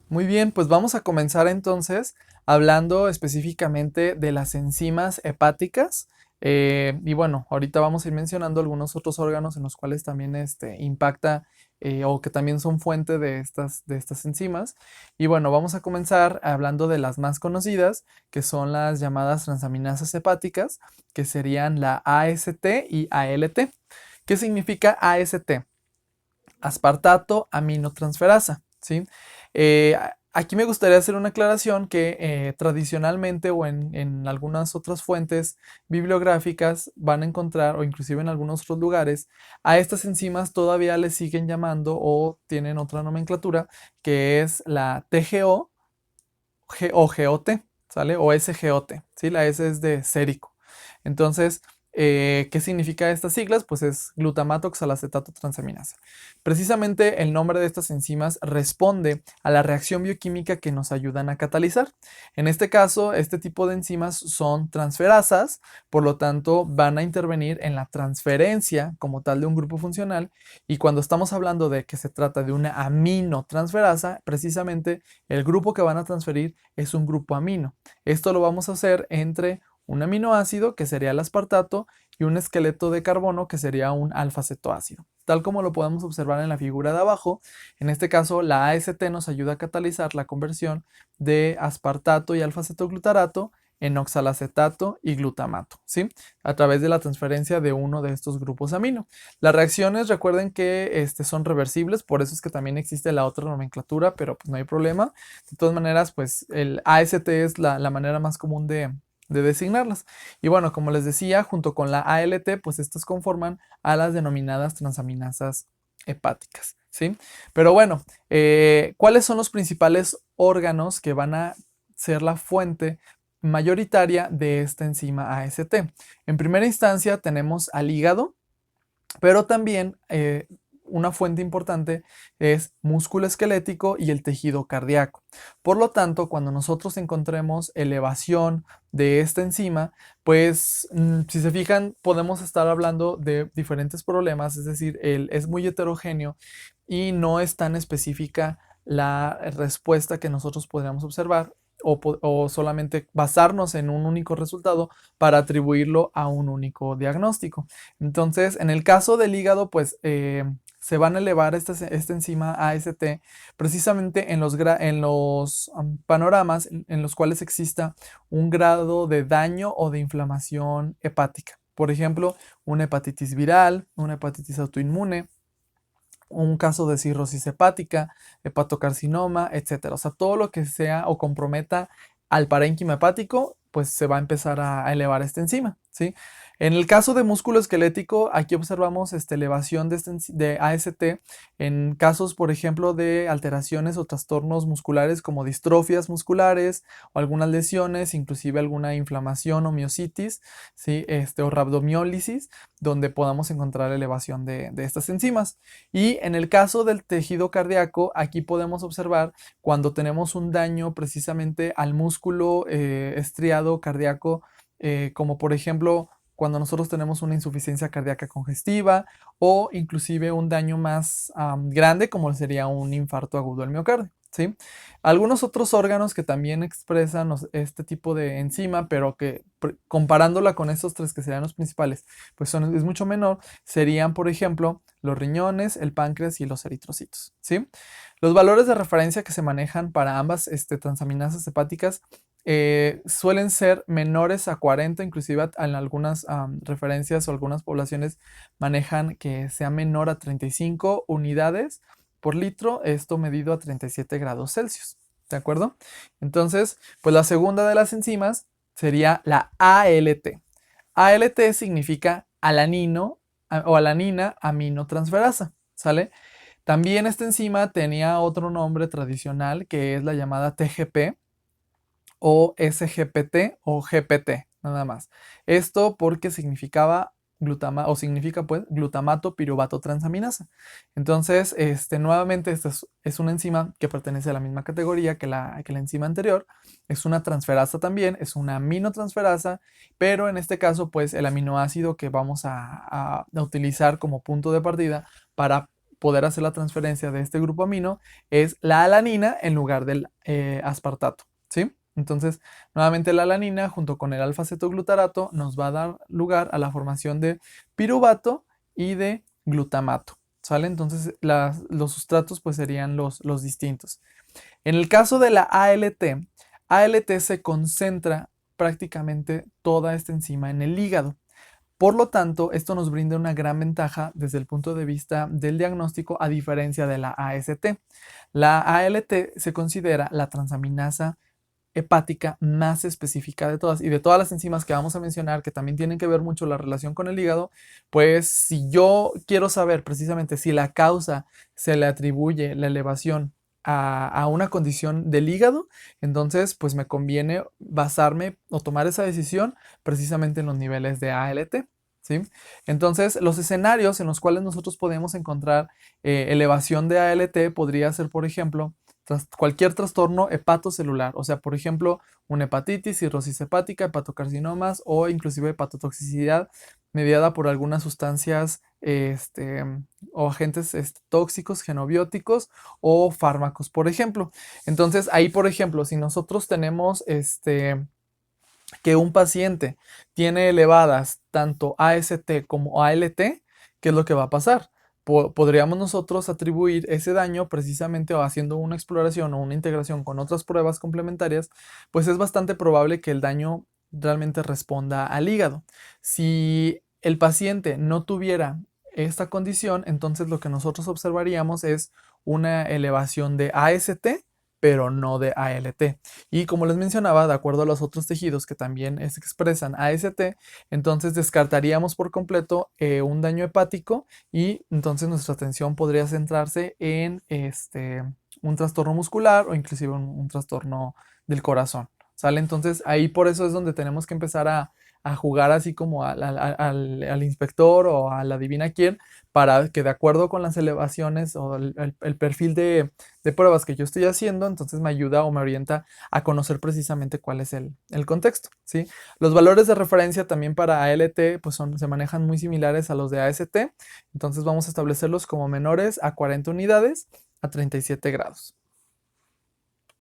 Muy bien, pues vamos a comenzar entonces hablando específicamente de las enzimas hepáticas. Y bueno, ahorita vamos a ir mencionando algunos otros órganos en los cuales también impacta o que también son fuente de estas enzimas. Y bueno, vamos a comenzar hablando de las más conocidas, que son las llamadas transaminasas hepáticas, que serían la AST y ALT. ¿Qué significa AST? Aspartato aminotransferasa, ¿sí? Aquí me gustaría hacer una aclaración que tradicionalmente o en algunas otras fuentes bibliográficas van a encontrar, o inclusive en algunos otros lugares, a estas enzimas todavía les siguen llamando o tienen otra nomenclatura, que es la TGO o GOT, ¿sale? O SGOT, ¿sí? La S es de sérico. Entonces, ¿qué significa estas siglas? Pues es glutamato oxalacetato transaminasa. Precisamente el nombre de estas enzimas responde a la reacción bioquímica que nos ayudan a catalizar. En este caso, este tipo de enzimas son transferasas, por lo tanto, van a intervenir en la transferencia como tal de un grupo funcional. Y cuando estamos hablando de que se trata de una aminotransferasa, precisamente el grupo que van a transferir es un grupo amino. Esto lo vamos a hacer entre un aminoácido, que sería el aspartato, y un esqueleto de carbono, que sería un alfa-cetoácido. Tal como lo podemos observar en la figura de abajo, en este caso la AST nos ayuda a catalizar la conversión de aspartato y alfa-cetoglutarato en oxalacetato y glutamato, ¿sí? A través de la transferencia de uno de estos grupos amino. Las reacciones, recuerden que son reversibles, por eso es que también existe la otra nomenclatura, pero pues no hay problema. De todas maneras, pues el AST es la manera más común de designarlas. Y bueno, como les decía, junto con la ALT, pues estas conforman a las denominadas transaminasas hepáticas, ¿sí? Pero bueno, ¿cuáles son los principales órganos que van a ser la fuente mayoritaria de esta enzima AST? En primera instancia tenemos al hígado, pero también una fuente importante es músculo esquelético y el tejido cardíaco. Por lo tanto, cuando nosotros encontremos elevación de esta enzima, pues si se fijan, podemos estar hablando de diferentes problemas, es decir, es muy heterogéneo y no es tan específica la respuesta que nosotros podríamos observar o solamente basarnos en un único resultado para atribuirlo a un único diagnóstico. Entonces, en el caso del hígado, pues se van a elevar esta enzima AST precisamente en los panoramas en los cuales exista un grado de daño o de inflamación hepática. Por ejemplo, una hepatitis viral, una hepatitis autoinmune, un caso de cirrosis hepática, hepatocarcinoma, etcétera. O sea, todo lo que sea o comprometa al parénquima hepático, pues se va a empezar a elevar esta enzima, ¿sí? En el caso de músculo esquelético, aquí observamos elevación de AST en casos, por ejemplo, de alteraciones o trastornos musculares como distrofias musculares o algunas lesiones, inclusive alguna inflamación o miositis, ¿sí? O rabdomiólisis, donde podamos encontrar elevación de estas enzimas. Y en el caso del tejido cardíaco, aquí podemos observar cuando tenemos un daño precisamente al músculo estriado cardíaco, como por ejemplo cuando nosotros tenemos una insuficiencia cardíaca congestiva o inclusive un daño más grande como sería un infarto agudo del miocardio, ¿sí? Algunos otros órganos que también expresan este tipo de enzima, pero que comparándola con estos tres que serían los principales, pues es mucho menor, serían por ejemplo los riñones, el páncreas y los eritrocitos, ¿sí? Los valores de referencia que se manejan para ambas transaminasas hepáticas suelen ser menores a 40, inclusive en algunas referencias o algunas poblaciones manejan que sea menor a 35 unidades por litro, esto medido a 37 grados Celsius, ¿de acuerdo? Entonces, pues la segunda de las enzimas sería la ALT. ALT significa alanino o alanina aminotransferasa, ¿sale? También esta enzima tenía otro nombre tradicional que es la llamada TGP o SGPT o GPT, nada más. Esto porque significaba o significa pues glutamato piruvato transaminasa. Entonces, nuevamente, esta es una enzima que pertenece a la misma categoría que la enzima anterior. Es una transferasa también, es una aminotransferasa, pero en este caso, pues el aminoácido que vamos a utilizar como punto de partida para poder hacer la transferencia de este grupo amino es la alanina en lugar del aspartato, ¿sí? Entonces, nuevamente la alanina junto con el alfa-cetoglutarato nos va a dar lugar a la formación de piruvato y de glutamato, ¿sale? Entonces, los sustratos pues serían los distintos. En el caso de la ALT se concentra prácticamente toda esta enzima en el hígado. Por lo tanto, esto nos brinda una gran ventaja desde el punto de vista del diagnóstico a diferencia de la AST. La ALT se considera la transaminasa hepática más específica de todas y de todas las enzimas que vamos a mencionar que también tienen que ver mucho la relación con el hígado, pues si yo quiero saber precisamente si la causa se le atribuye la elevación a una condición del hígado, entonces pues me conviene basarme o tomar esa decisión precisamente en los niveles de ALT. ¿Sí? Entonces, los escenarios en los cuales nosotros podemos encontrar elevación de ALT podría ser, por ejemplo, cualquier trastorno hepatocelular, o sea, por ejemplo, una hepatitis, cirrosis hepática, hepatocarcinomas o inclusive hepatotoxicidad mediada por algunas sustancias o agentes tóxicos, genobióticos o fármacos, por ejemplo. Entonces, ahí, por ejemplo, si nosotros tenemos que un paciente tiene elevadas tanto AST como ALT, ¿qué es lo que va a pasar? Podríamos nosotros atribuir ese daño precisamente o haciendo una exploración o una integración con otras pruebas complementarias, pues es bastante probable que el daño realmente responda al hígado. Si el paciente no tuviera esta condición, entonces lo que nosotros observaríamos es una elevación de AST, pero no de ALT. Y como les mencionaba, de acuerdo a los otros tejidos que también expresan AST, entonces descartaríamos por completo un daño hepático y entonces nuestra atención podría centrarse en un trastorno muscular o inclusive un trastorno del corazón. ¿Sale? Entonces ahí por eso es donde tenemos que empezar a jugar así como al inspector o a la divina quién, para que de acuerdo con las elevaciones o el perfil de pruebas que yo estoy haciendo, entonces me ayuda o me orienta a conocer precisamente cuál es el contexto, ¿sí? Los valores de referencia también para ALT pues se manejan muy similares a los de AST, entonces vamos a establecerlos como menores a 40 unidades a 37 grados.